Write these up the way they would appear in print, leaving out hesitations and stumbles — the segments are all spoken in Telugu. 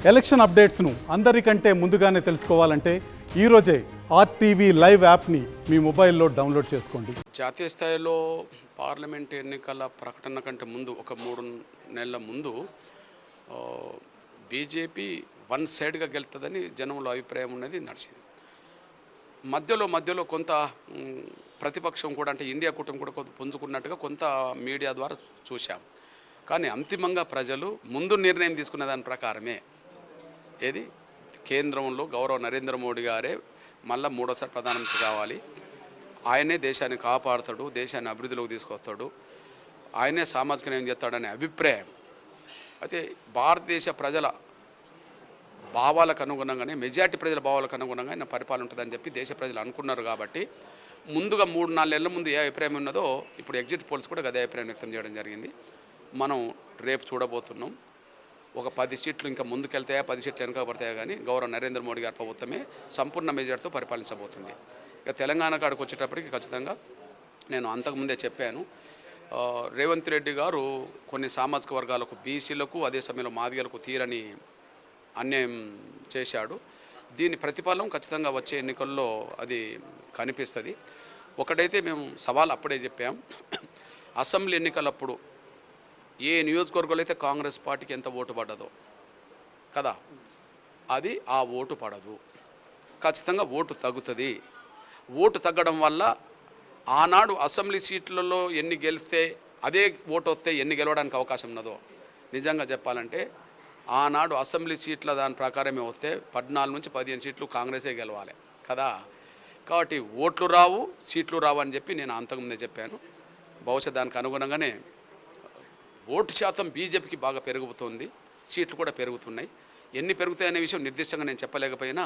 ఎలక్షన్ అప్డేట్స్ను అందరికంటే ముందుగానే తెలుసుకోవాలంటే ఈరోజే ఆర్టీవీ లైవ్ యాప్ని మీ మొబైల్లో డౌన్లోడ్ చేసుకోండి. జాతీయ స్థాయిలో పార్లమెంట్ ఎన్నికల ప్రకటన కంటే ముందు ఒక 3 నెలల ముందు బీజేపీ వన్ సైడ్గా గెలుతుందని జనంలో అభిప్రాయం ఉన్నది నడిచింది. మధ్యలో కొంత ప్రతిపక్షం కూడా అంటే ఇండియా కూటమి కూడా కొంత పుంజుకున్నట్టుగా కొంత మీడియా ద్వారా చూశాం. కానీ అంతిమంగా ప్రజలు ముందు నిర్ణయం తీసుకునే దాని ప్రకారమే ఏది కేంద్రంలో గౌరవ నరేంద్ర మోడీ గారే మళ్ళీ 3వసారి ప్రధానమంత్రి కావాలి, ఆయనే దేశాన్ని కాపాడుతాడు, దేశాన్ని అభివృద్ధిలోకి తీసుకొస్తాడు, ఆయనే సామాజిక న్యాయం చేస్తాడనే అభిప్రాయం అయితే భారతదేశ ప్రజల భావాలకు అనుగుణంగానే మెజార్టీ ప్రజల భావాలకు అనుగుణంగా ఆయన పరిపాలన ఉంటుందని చెప్పి దేశ ప్రజలు అనుకున్నారు. కాబట్టి ముందుగా 3-4 నెలల ముందు ఏ అభిప్రాయం ఉన్నదో ఇప్పుడు ఎగ్జిట్ పోల్స్ కూడా అదే అభిప్రాయం వ్యక్తం చేయడం జరిగింది. మనం రేపు చూడబోతున్నాం. ఒక 10 సీట్లు ఇంకా ముందుకెళ్తాయా 10 సీట్లు వెనక పడతాయా కానీ గౌరవ నరేంద్ర మోడీ గారి ప్రభుత్వమే సంపూర్ణ మెజార్టీతో పరిపాలించబోతుంది. ఇక తెలంగాణ కాడికి వచ్చేటప్పటికి ఖచ్చితంగా నేను అంతకుముందే చెప్పాను, రేవంత్ రెడ్డి గారు కొన్ని సామాజిక వర్గాలకు బీసీలకు అదే సమయంలో మాదిగలకు తీరని అన్యాయం చేశాడు. దీని ప్రతిఫలం ఖచ్చితంగా వచ్చే ఎన్నికల్లో అది కనిపిస్తుంది. ఒకటైతే మేము సవాల్ అప్పుడే చెప్పాం, అసెంబ్లీ ఎన్నికలప్పుడు ఏ నియోజకవర్గంలో అయితే కాంగ్రెస్ పార్టీకి ఎంత ఓటు పడ్డదో కదా, అది ఆ ఓటు పడదు, ఖచ్చితంగా ఓటు తగ్గుతుంది. ఓటు తగ్గడం వల్ల ఆనాడు అసెంబ్లీ సీట్లలో ఎన్ని గెలిస్తే అదే ఓటు వస్తే ఎన్ని గెలవడానికి అవకాశం ఉన్నదో నిజంగా చెప్పాలంటే ఆనాడు అసెంబ్లీ సీట్ల దాని ప్రకారమే వస్తే 14 నుంచి 15 సీట్లు కాంగ్రెసే గెలవాలి కదా. కాబట్టి ఓట్లు రావు సీట్లు రావు అని చెప్పి నేను అంతకుముందే చెప్పాను. బహుశా దానికి అనుగుణంగానే ఓటు శాతం బీజేపీకి బాగా పెరుగుతుంది, సీట్లు కూడా పెరుగుతున్నాయి. ఎన్ని పెరుగుతాయనే విషయం నిర్దిష్టంగా నేను చెప్పలేకపోయినా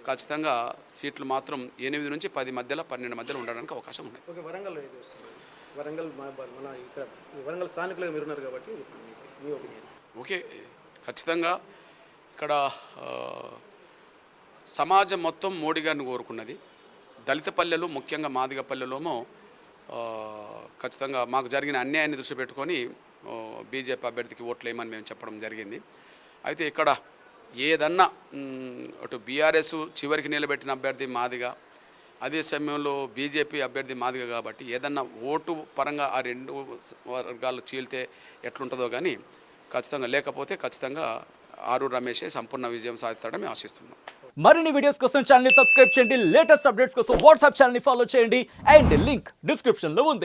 ఖచ్చితంగా సీట్లు మాత్రం 8 నుంచి 10 మధ్యలో 12 మధ్యలో ఉండడానికి అవకాశం ఉన్నాయి. ఓకే, ఖచ్చితంగా ఇక్కడ సమాజం మొత్తం మోడీ గారిని కోరుకున్నది. దళిత పల్లెలు ముఖ్యంగా మాదిగ పల్లెలోమో ఖచ్చితంగా మాకు జరిగిన అన్యాయాన్ని దృష్టి పెట్టుకొని బీజేపీ అభ్యర్థికి ఓట్లు వేయమని మేము చెప్పడం జరిగింది. అయితే ఇక్కడ ఏదన్నా అటు బీఆర్ఎస్ చివరికి నిలబెట్టిన అభ్యర్థి మాదిగా, అదే సమయంలో బీజేపీ అభ్యర్థి మాదిగా, కాబట్టి ఏదన్నా ఓటు పరంగా ఆ 2 వర్గాలు చీలితే ఎట్లుంటుందో కానీ ఖచ్చితంగా లేకపోతే ఖచ్చితంగా ఆరూరు రమేషే సంపూర్ణ విజయం సాధిస్తాడని ఆశిస్తున్నాం. మరిన్ని వీడియోస్ కోసం ఛానల్ ని సబ్స్క్రైబ్ చేయండి, లేటెస్ట్ అప్డేట్స్ కోసం వాట్సాప్ ఛానల్ ని ఫాలో చేయండి అండ్ లింక్ డిస్క్రిప్షన్ లో ఉంది.